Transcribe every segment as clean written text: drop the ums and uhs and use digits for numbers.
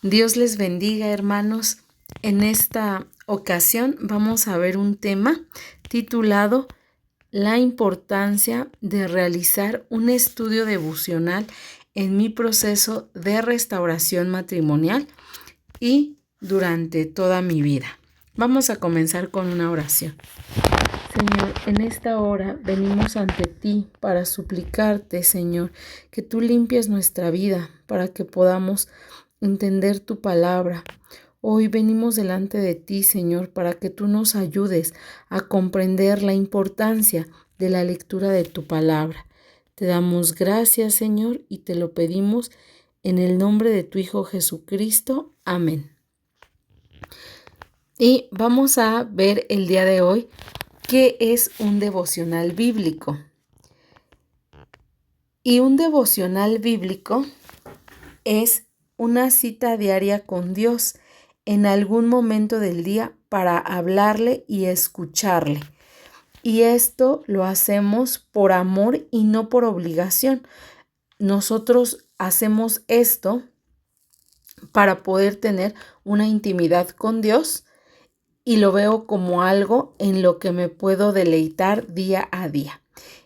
Dios les bendiga, hermanos. En esta ocasión vamos a ver un tema titulado La importancia de realizar un estudio devocional en mi proceso de restauración matrimonial y durante toda mi vida. Vamos a comenzar con una oración. Señor, en esta hora venimos ante ti para suplicarte, Señor, que tú limpies nuestra vida para que podamos entender tu palabra. Hoy venimos delante de ti, Señor, para que tú nos ayudes a comprender la importancia de la lectura de tu palabra. Te damos gracias, Señor, y te lo pedimos en el nombre de tu Hijo Jesucristo. Amén. Y vamos a ver el día de hoy qué es un devocional bíblico. Y un devocional bíblico es una cita diaria con Dios en algún momento del día para hablarle y escucharle. Y esto lo hacemos por amor y no por obligación. Nosotros hacemos esto para poder tener una intimidad con Dios y lo veo como algo en lo que me puedo deleitar día a día.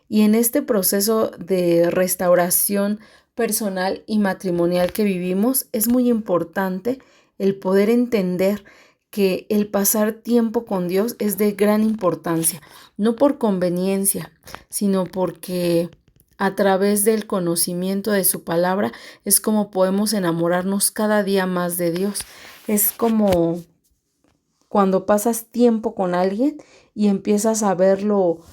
Y en este proceso de restauración personal y matrimonial que vivimos, es muy importante el poder entender que el pasar tiempo con Dios es de gran importancia, no por conveniencia, sino porque a través del conocimiento de su palabra es como podemos enamorarnos cada día más de Dios. Es como cuando pasas tiempo con alguien y empiezas a ver lo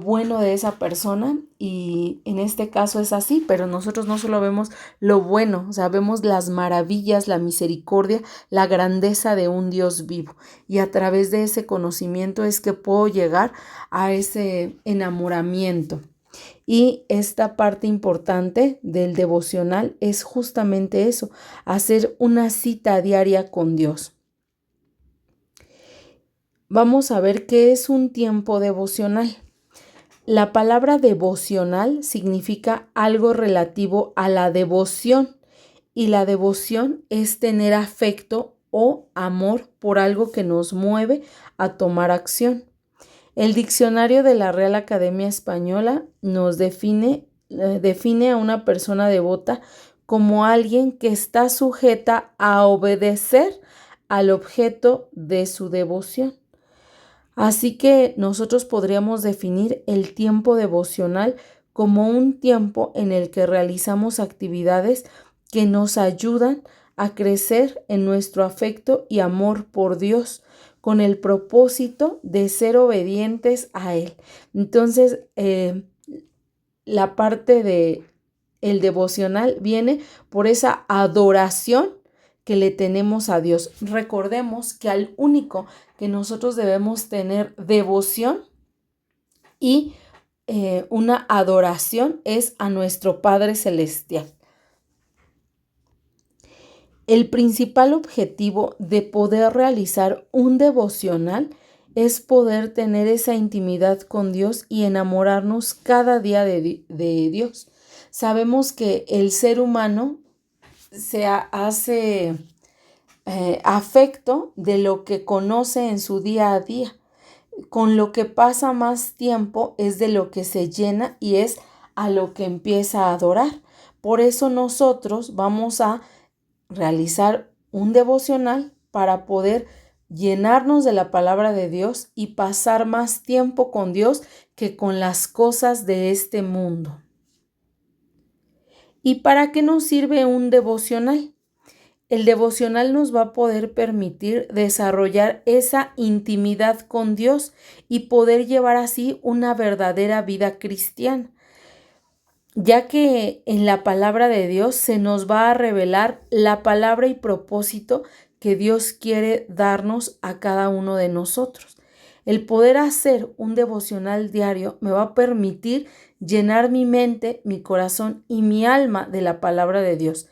bueno de esa persona, y en este caso es así, pero nosotros no solo vemos lo bueno, o sea, vemos las maravillas, la misericordia, la grandeza de un Dios vivo, y a través de ese conocimiento es que puedo llegar a ese enamoramiento. Y esta parte importante del devocional es justamente eso, hacer una cita diaria con Dios. Vamos a ver qué es un tiempo devocional. La palabra devocional significa algo relativo a la devoción, y la devoción es tener afecto o amor por algo que nos mueve a tomar acción. El diccionario de la Real Academia Española nos define a una persona devota como alguien que está sujeta a obedecer al objeto de su devoción. Así que nosotros podríamos definir el tiempo devocional como un tiempo en el que realizamos actividades que nos ayudan a crecer en nuestro afecto y amor por Dios, con el propósito de ser obedientes a Él. Entonces, la parte de el devocional viene por esa adoración que le tenemos a Dios. Recordemos que al único que nosotros debemos tener devoción y una adoración es a nuestro Padre Celestial. El principal objetivo de poder realizar un devocional es poder tener esa intimidad con Dios y enamorarnos cada día de Dios. Sabemos que el ser humano se hace afecto de lo que conoce en su día a día. Con lo que pasa más tiempo es de lo que se llena y es a lo que empieza a adorar. Por eso nosotros vamos a realizar un devocional para poder llenarnos de la palabra de Dios y pasar más tiempo con Dios que con las cosas de este mundo. ¿Y para qué nos sirve un devocional? El devocional nos va a poder permitir desarrollar esa intimidad con Dios y poder llevar así una verdadera vida cristiana, ya que en la palabra de Dios se nos va a revelar la palabra y propósito que Dios quiere darnos a cada uno de nosotros. El poder hacer un devocional diario me va a permitir llenar mi mente, mi corazón y mi alma de la palabra de Dios.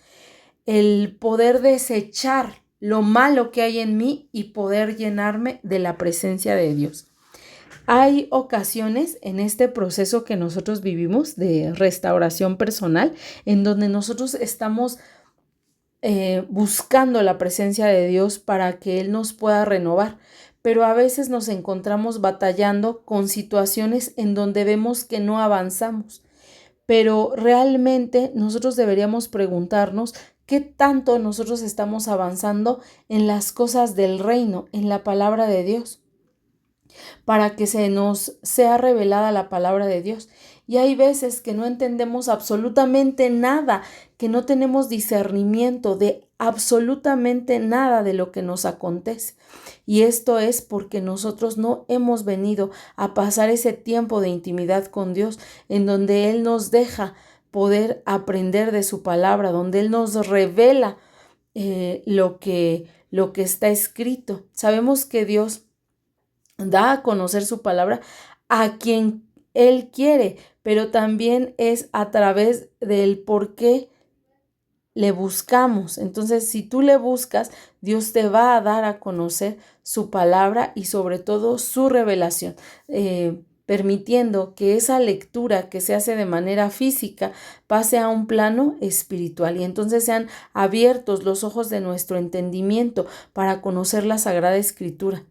El poder desechar lo malo que hay en mí y poder llenarme de la presencia de Dios. Hay ocasiones en este proceso que nosotros vivimos de restauración personal en donde nosotros estamos buscando la presencia de Dios para que Él nos pueda renovar. Pero a veces nos encontramos batallando con situaciones en donde vemos que no avanzamos. Pero realmente nosotros deberíamos preguntarnos qué tanto nosotros estamos avanzando en las cosas del reino, en la palabra de Dios, para que se nos sea revelada la palabra de Dios. Y hay veces que no entendemos absolutamente nada, que no tenemos discernimiento de absolutamente nada de lo que nos acontece. Y esto es porque nosotros no hemos venido a pasar ese tiempo de intimidad con Dios, en donde Él nos deja poder aprender de su palabra, donde Él nos revela lo que está escrito. Sabemos que Dios da a conocer su palabra a quien Él quiere, pero también es a través del por qué le buscamos. Entonces, si tú le buscas, Dios te va a dar a conocer su palabra y sobre todo su revelación, permitiendo que esa lectura que se hace de manera física pase a un plano espiritual y entonces sean abiertos los ojos de nuestro entendimiento para conocer la Sagrada Escritura.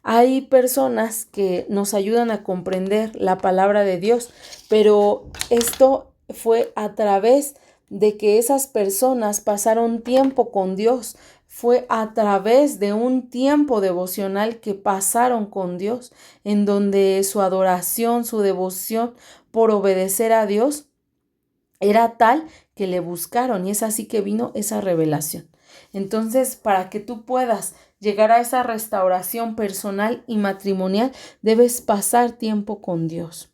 Hay personas que nos ayudan a comprender la palabra de Dios, pero esto fue a través de que esas personas pasaron tiempo con Dios, fue a través de un tiempo devocional que pasaron con Dios, en donde su adoración, su devoción por obedecer a Dios era tal que le buscaron y es así que vino esa revelación. Entonces, para que tú puedas llegar a esa restauración personal y matrimonial, debes pasar tiempo con Dios.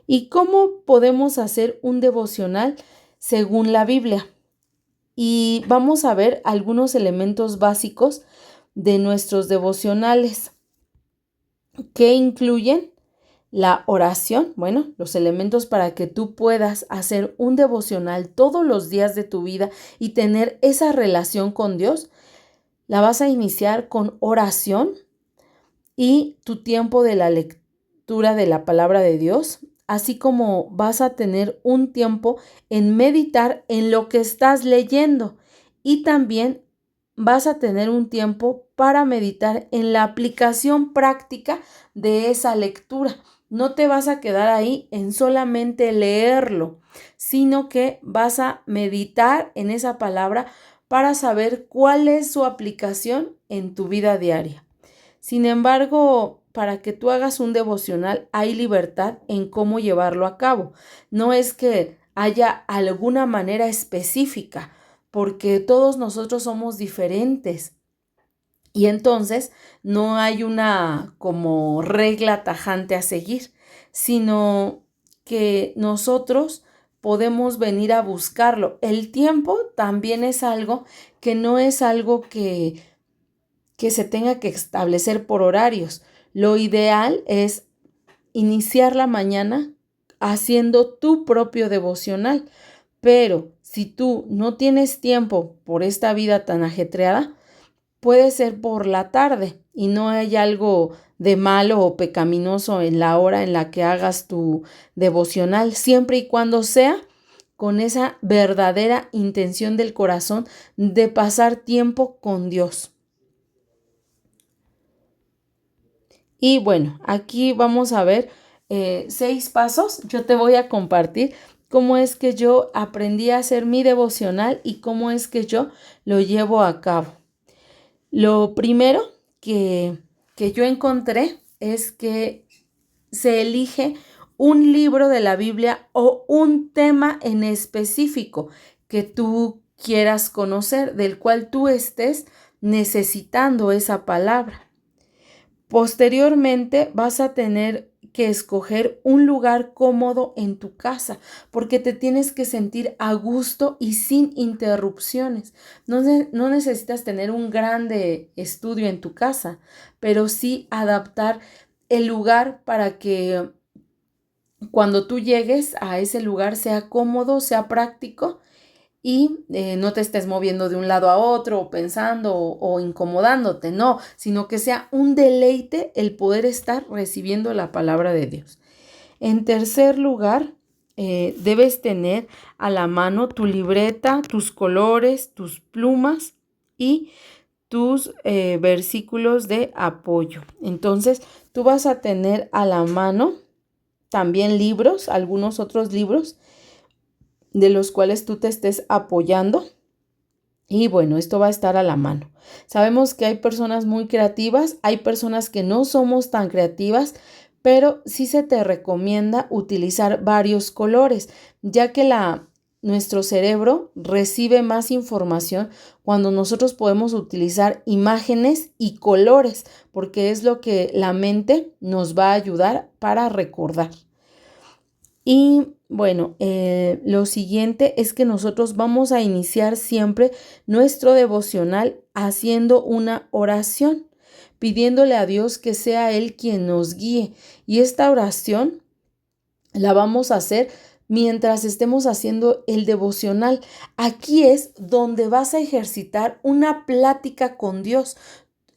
¿Y cómo podemos hacer un devocional según la Biblia? Y vamos a ver algunos elementos básicos de nuestros devocionales que incluyen la oración. Bueno, los elementos para que tú puedas hacer un devocional todos los días de tu vida y tener esa relación con Dios. La vas a iniciar con oración y tu tiempo de la lectura de la palabra de Dios, así como vas a tener un tiempo en meditar en lo que estás leyendo y también vas a tener un tiempo para meditar en la aplicación práctica de esa lectura. No te vas a quedar ahí en solamente leerlo, sino que vas a meditar en esa palabra para saber cuál es su aplicación en tu vida diaria. Sin embargo, para que tú hagas un devocional, hay libertad en cómo llevarlo a cabo. No es que haya alguna manera específica, porque todos nosotros somos diferentes. Y entonces no hay una como regla tajante a seguir, sino que nosotros podemos venir a buscarlo. El tiempo también es algo que no es algo que se tenga que establecer por horarios. Lo ideal es iniciar la mañana haciendo tu propio devocional, pero si tú no tienes tiempo por esta vida tan ajetreada, puede ser por la tarde y no hay algo de malo o pecaminoso en la hora en la que hagas tu devocional, siempre y cuando sea con esa verdadera intención del corazón de pasar tiempo con Dios. Y bueno, aquí vamos a ver 6 pasos. Yo te voy a compartir cómo es que yo aprendí a hacer mi devocional y cómo es que yo lo llevo a cabo. Lo primero que yo encontré es que se elige un libro de la Biblia o un tema en específico que tú quieras conocer, del cual tú estés necesitando esa palabra. Posteriormente vas a tener que escoger un lugar cómodo en tu casa porque te tienes que sentir a gusto y sin interrupciones. No necesitas tener un grande estudio en tu casa, pero sí adaptar el lugar para que cuando tú llegues a ese lugar sea cómodo, sea práctico y no te estés moviendo de un lado a otro o pensando o incomodándote, no, sino que sea un deleite el poder estar recibiendo la palabra de Dios. En tercer lugar, debes tener a la mano tu libreta, tus colores, tus plumas y tus versículos de apoyo. Entonces, tú vas a tener a la mano también libros, algunos otros libros de los cuales tú te estés apoyando. Y bueno, esto va a estar a la mano. Sabemos que hay personas muy creativas, hay personas que no somos tan creativas, pero sí se te recomienda utilizar varios colores, ya que nuestro cerebro recibe más información cuando nosotros podemos utilizar imágenes y colores, porque es lo que la mente nos va a ayudar para recordar. Y bueno, lo siguiente es que nosotros vamos a iniciar siempre nuestro devocional haciendo una oración, pidiéndole a Dios que sea Él quien nos guíe. Y esta oración la vamos a hacer mientras estemos haciendo el devocional. Aquí es donde vas a ejercitar una plática con Dios.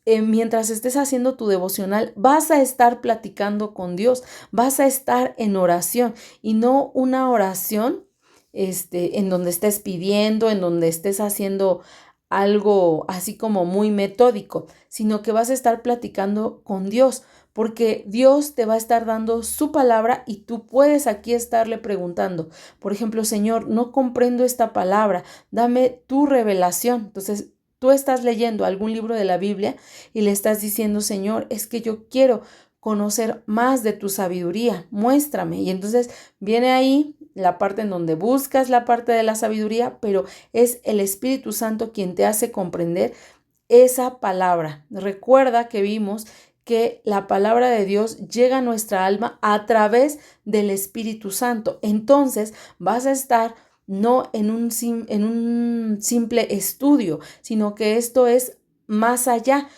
Mientras estés haciendo tu devocional, vas a estar platicando con Dios, vas a estar en oración y no una oración en donde estés pidiendo, en donde estés haciendo algo así como muy metódico, sino que vas a estar platicando con Dios, porque Dios te va a estar dando su palabra y tú puedes aquí estarle preguntando, por ejemplo, Señor, no comprendo esta palabra, dame tu revelación. Entonces, tú estás leyendo algún libro de la Biblia y le estás diciendo, Señor, es que yo quiero conocer más de tu sabiduría, muéstrame. Y entonces viene ahí la parte en donde buscas la parte de la sabiduría, pero es el Espíritu Santo quien te hace comprender esa palabra. Recuerda que vimos que la palabra de Dios llega a nuestra alma a través del Espíritu Santo. Entonces vas a estar no en un simple estudio, sino que esto es más allá.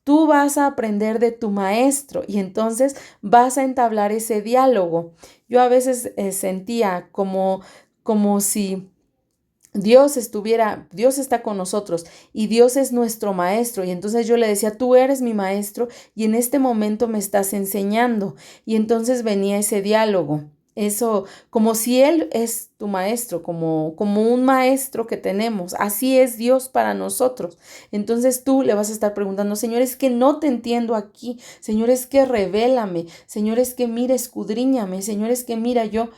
Tú vas a aprender de tu maestro y entonces vas a entablar ese diálogo. Yo a veces sentía como si Dios está con nosotros y Dios es nuestro maestro. Y entonces yo le decía, tú eres mi maestro y en este momento me estás enseñando. Y entonces venía ese diálogo. Eso, como si Él es tu maestro, como un maestro que tenemos. Así es Dios para nosotros. Entonces tú le vas a estar preguntando, Señor, es que no te entiendo aquí. Señor, es que revélame. Señor, es que mira, escudriñame. Señor, es que mira, yo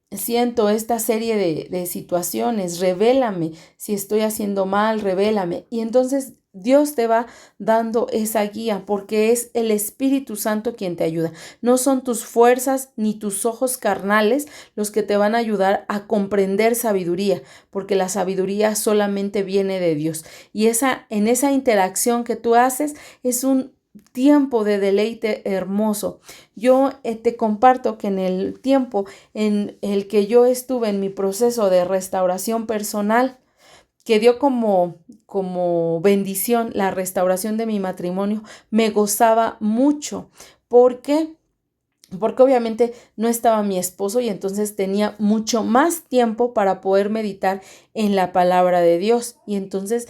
siento esta serie de situaciones. Revélame. Si estoy haciendo mal, revélame. Y entonces Dios te va dando esa guía porque es el Espíritu Santo quien te ayuda. No son tus fuerzas ni tus ojos carnales los que te van a ayudar a comprender sabiduría, porque la sabiduría solamente viene de Dios. Y en esa interacción que tú haces es un tiempo de deleite hermoso. Yo te comparto que en el tiempo en el que yo estuve en mi proceso de restauración personal, que dio como bendición la restauración de mi matrimonio, me gozaba mucho. ¿Por qué? Porque obviamente no estaba mi esposo y entonces tenía mucho más tiempo para poder meditar en la palabra de Dios. Y entonces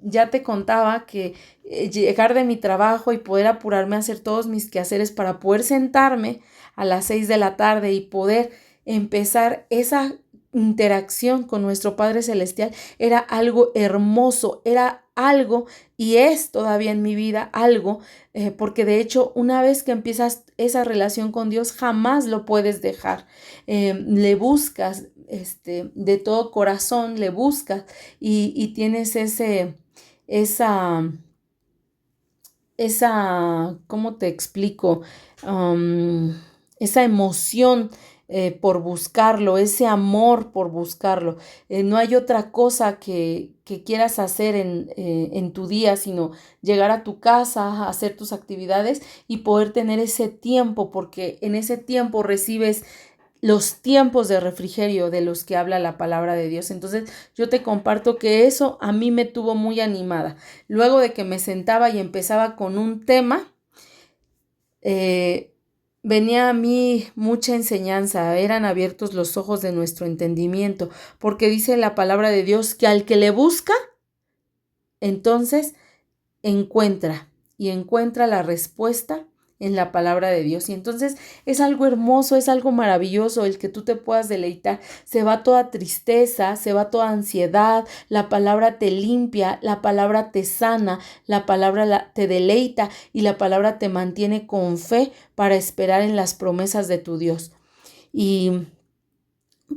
ya te contaba que llegar de mi trabajo y poder apurarme a hacer todos mis quehaceres para poder sentarme a las 6 de la tarde y poder empezar esa interacción con nuestro Padre Celestial era algo hermoso, era algo y es todavía en mi vida algo, porque de hecho una vez que empiezas esa relación con Dios jamás lo puedes dejar. Le buscas de todo corazón, le buscas y tienes ¿cómo te explico? Esa emoción por buscarlo, ese amor por buscarlo. No hay otra cosa que quieras hacer en tu día, sino llegar a tu casa, hacer tus actividades y poder tener ese tiempo, porque en ese tiempo recibes los tiempos de refrigerio de los que habla la palabra de Dios. Entonces yo te comparto que eso a mí me tuvo muy animada. Luego de que me sentaba y empezaba con un tema, venía a mí mucha enseñanza, eran abiertos los ojos de nuestro entendimiento, porque dice la palabra de Dios que al que le busca, entonces encuentra y encuentra la respuesta en la palabra de Dios. Y entonces es algo hermoso, es algo maravilloso el que tú te puedas deleitar. Se va toda tristeza, se va toda ansiedad, la palabra te limpia, la palabra te sana, la palabra te deleita y la palabra te mantiene con fe para esperar en las promesas de tu Dios. Y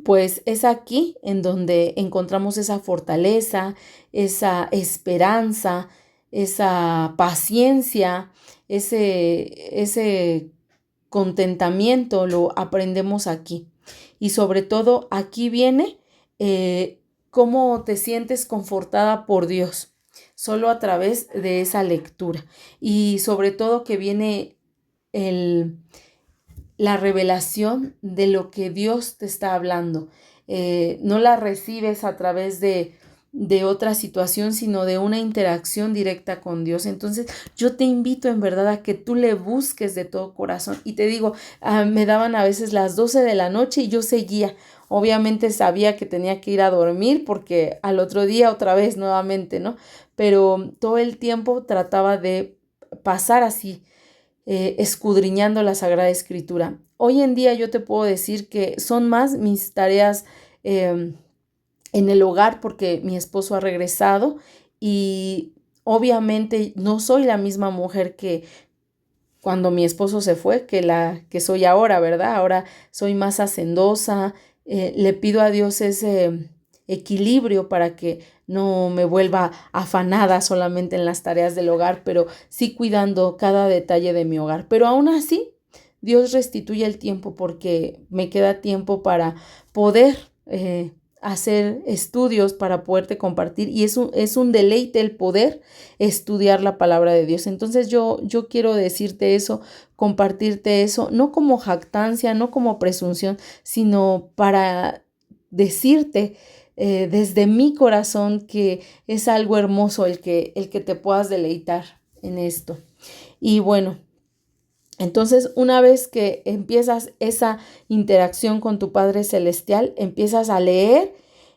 pues es aquí en donde encontramos esa fortaleza, esa esperanza, esa paciencia, ese contentamiento, lo aprendemos aquí. Y sobre todo aquí viene cómo te sientes confortada por Dios, solo a través de esa lectura. Y sobre todo que viene la revelación de lo que Dios te está hablando. No la recibes a través de otra situación, sino de una interacción directa con Dios. Entonces yo te invito en verdad a que tú le busques de todo corazón. Y te digo, me daban a veces las 12 de la noche y yo seguía. Obviamente sabía que tenía que ir a dormir porque al otro día otra vez nuevamente, ¿no? Pero todo el tiempo trataba de pasar así, escudriñando la Sagrada Escritura. Hoy en día yo te puedo decir que son más mis tareas en el hogar porque mi esposo ha regresado y obviamente no soy la misma mujer que cuando mi esposo se fue, que la que soy ahora, ¿verdad? Ahora soy más hacendosa, le pido a Dios ese equilibrio para que no me vuelva afanada solamente en las tareas del hogar, pero sí cuidando cada detalle de mi hogar. Pero aún así, Dios restituye el tiempo porque me queda tiempo para poder hacer estudios, para poderte compartir, y es un deleite el poder estudiar la palabra de Dios. Entonces yo quiero decirte eso, compartirte eso, no como jactancia, no como presunción, sino para decirte desde mi corazón que es algo hermoso el que te puedas deleitar en esto. Y bueno, entonces, una vez que empiezas esa interacción con tu Padre Celestial, empiezas a leer,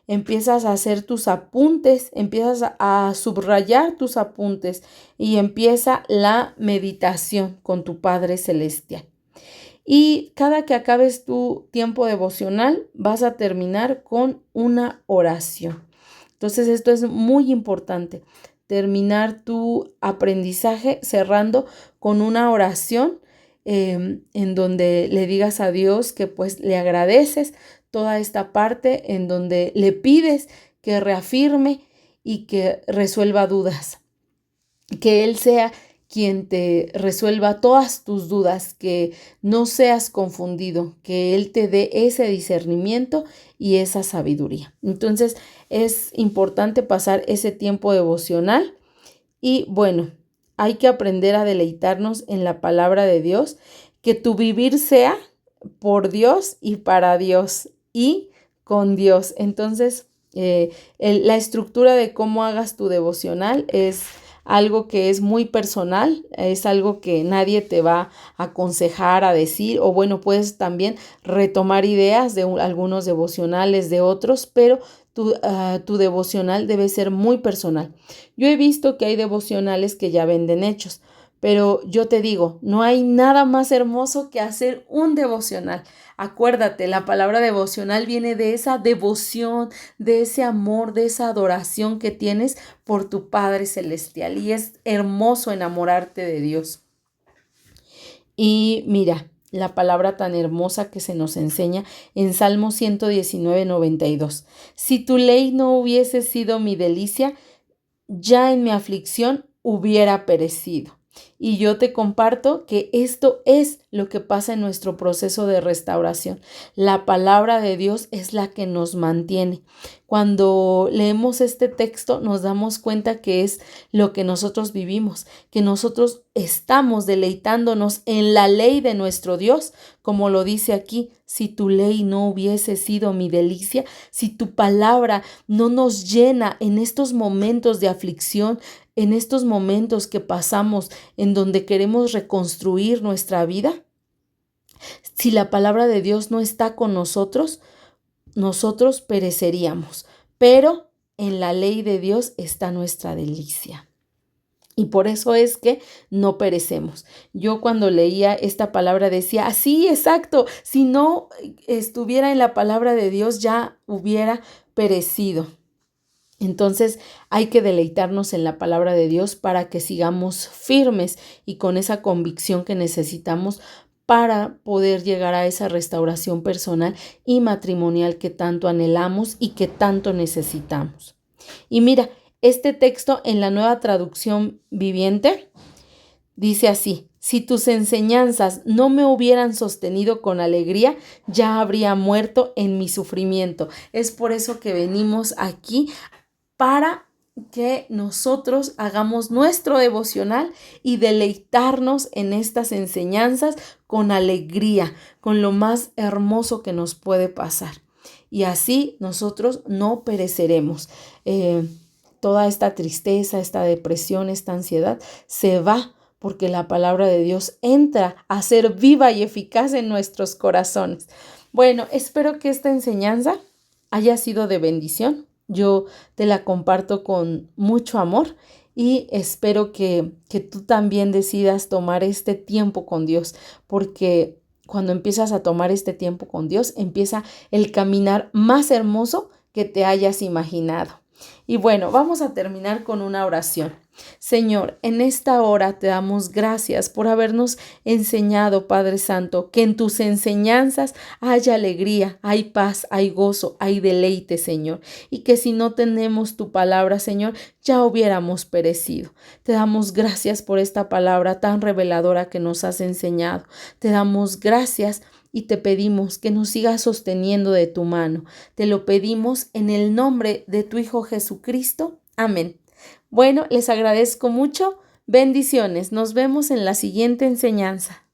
empiezas a hacer tus apuntes, empiezas a subrayar tus apuntes y empieza la meditación con tu Padre Celestial. Y cada que acabes tu tiempo devocional, vas a terminar con una oración. Entonces, esto es muy importante, terminar tu aprendizaje cerrando con una oración en donde le digas a Dios que pues le agradeces toda esta parte, en donde le pides que reafirme y que resuelva dudas, que Él sea quien te resuelva todas tus dudas, que no seas confundido, que Él te dé ese discernimiento y esa sabiduría. Entonces es importante pasar ese tiempo devocional y bueno, hay que aprender a deleitarnos en la palabra de Dios, que tu vivir sea por Dios y para Dios y con Dios. Entonces, la estructura de cómo hagas tu devocional es algo que es muy personal, es algo que nadie te va a aconsejar, a decir, o bueno, puedes también retomar ideas de algunos devocionales de otros, pero tu devocional debe ser muy personal. Yo he visto que hay devocionales que ya venden hechos, pero yo te digo, no hay nada más hermoso que hacer un devocional. Acuérdate, la palabra devocional viene de esa devoción, de ese amor, de esa adoración que tienes por tu Padre Celestial. Y es hermoso enamorarte de Dios. Y mira, la palabra tan hermosa que se nos enseña en Salmo 119:92. Si tu ley no hubiese sido mi delicia, ya en mi aflicción hubiera perecido. Y yo te comparto que esto es lo que pasa en nuestro proceso de restauración. La palabra de Dios es la que nos mantiene. Cuando leemos este texto nos damos cuenta que es lo que nosotros vivimos, que nosotros estamos deleitándonos en la ley de nuestro Dios, como lo dice aquí, si tu ley no hubiese sido mi delicia, si tu palabra no nos llena en estos momentos de aflicción, en estos momentos que pasamos en donde queremos reconstruir nuestra vida, si la palabra de Dios no está con nosotros, nosotros pereceríamos. Pero en la ley de Dios está nuestra delicia. Y por eso es que no perecemos. Yo cuando leía esta palabra decía, así, exacto, si no estuviera en la palabra de Dios ya hubiera perecido. Entonces hay que deleitarnos en la palabra de Dios para que sigamos firmes y con esa convicción que necesitamos para poder llegar a esa restauración personal y matrimonial que tanto anhelamos y que tanto necesitamos. Y mira, este texto en la Nueva Traducción Viviente dice así: si tus enseñanzas no me hubieran sostenido con alegría, ya habría muerto en mi sufrimiento. Es por eso que venimos aquí, para que nosotros hagamos nuestro devocional y deleitarnos en estas enseñanzas con alegría, con lo más hermoso que nos puede pasar. Y así nosotros no pereceremos. Toda esta tristeza, esta depresión, esta ansiedad se va porque la palabra de Dios entra a ser viva y eficaz en nuestros corazones. Bueno, espero que esta enseñanza haya sido de bendición. Yo te la comparto con mucho amor y espero que tú también decidas tomar este tiempo con Dios, porque cuando empiezas a tomar este tiempo con Dios, empieza el caminar más hermoso que te hayas imaginado. Y bueno, vamos a terminar con una oración. Señor, en esta hora te damos gracias por habernos enseñado, Padre Santo, que en tus enseñanzas haya alegría, hay paz, hay gozo, hay deleite, Señor, y que si no tenemos tu palabra, Señor, ya hubiéramos perecido. Te damos gracias por esta palabra tan reveladora que nos has enseñado. Te damos gracias y te pedimos que nos sigas sosteniendo de tu mano. Te lo pedimos en el nombre de tu Hijo Jesucristo. Amén. Bueno, les agradezco mucho. Bendiciones. Nos vemos en la siguiente enseñanza.